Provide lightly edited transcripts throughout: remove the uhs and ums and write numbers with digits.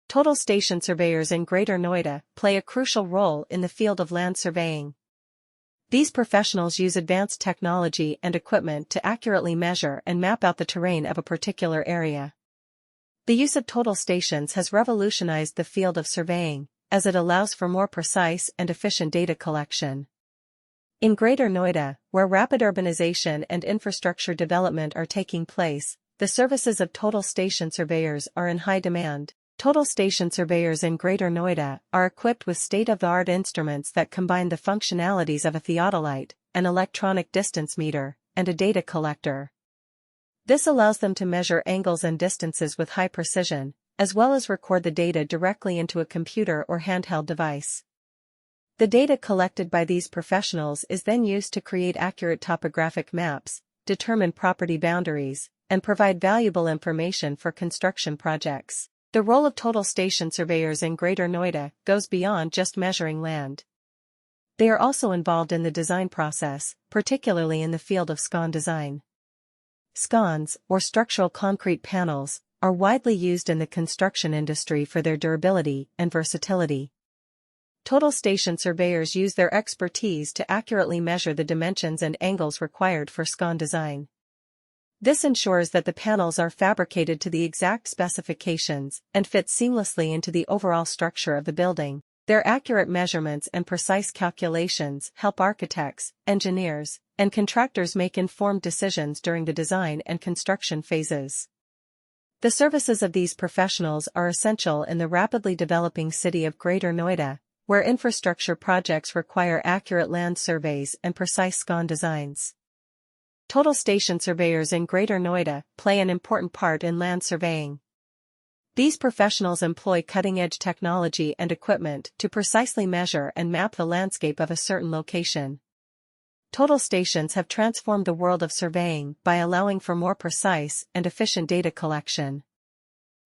Total Station Surveyors in Greater Noida play a crucial role in the field of land surveying. These professionals use advanced technology and equipment to accurately measure and map out the terrain of a particular area. The use of total stations has revolutionized the field of surveying, as it allows for more precise and efficient data collection. In Greater Noida, where rapid urbanization and infrastructure development are taking place, the services of total station surveyors are in high demand. Total Station Surveyors in Greater Noida are equipped with state-of-the-art instruments that combine the functionalities of a theodolite, an electronic distance meter, and a data collector. This allows them to measure angles and distances with high precision, as well as record the data directly into a computer or handheld device. The data collected by these professionals is then used to create accurate topographic maps, determine property boundaries, and provide valuable information for construction projects. The role of total station surveyors in Greater Noida goes beyond just measuring land. They are also involved in the design process, particularly in the field of SCON design. SCONs, or structural concrete panels, are widely used in the construction industry for their durability and versatility. Total station surveyors use their expertise to accurately measure the dimensions and angles required for SCON design. This ensures that the panels are fabricated to the exact specifications and fit seamlessly into the overall structure of the building. Their accurate measurements and precise calculations help architects, engineers, and contractors make informed decisions during the design and construction phases. The services of these professionals are essential in the rapidly developing city of Greater Noida, where infrastructure projects require accurate land surveys and precise SCON designs. Total Station Surveyors in Greater Noida play an important part in land surveying. These professionals employ cutting-edge technology and equipment to precisely measure and map the landscape of a certain location. Total stations have transformed the world of surveying by allowing for more precise and efficient data collection.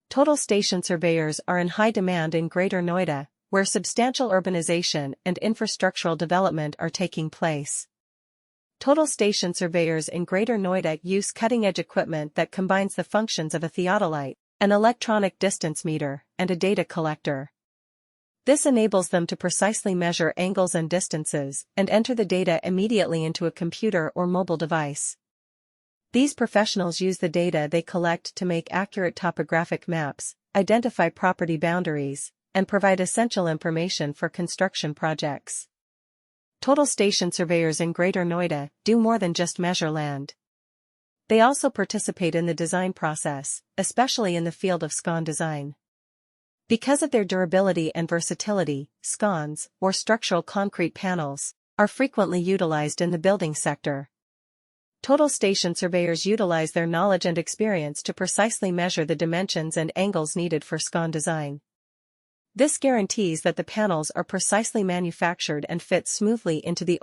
Total Station Surveyors are in high demand in Greater Noida, where substantial urbanization and infrastructural development are taking place. Total Station Surveyors in Greater Noida use cutting-edge equipment that combines the functions of a theodolite, an electronic distance meter, and a data collector. This enables them to precisely measure angles and distances and enter the data immediately into a computer or mobile device. These professionals use the data they collect to make accurate topographic maps, identify property boundaries, and provide essential information for construction projects. Total Station Surveyors in Greater Noida do more than just measure land. They also participate in the design process, especially in the field of SCON design. Because of their durability and versatility, SCONs, or structural concrete panels, are frequently utilized in the building sector. Total Station Surveyors utilize their knowledge and experience to precisely measure the dimensions and angles needed for SCON design. This guarantees that the panels are precisely manufactured and fit smoothly into the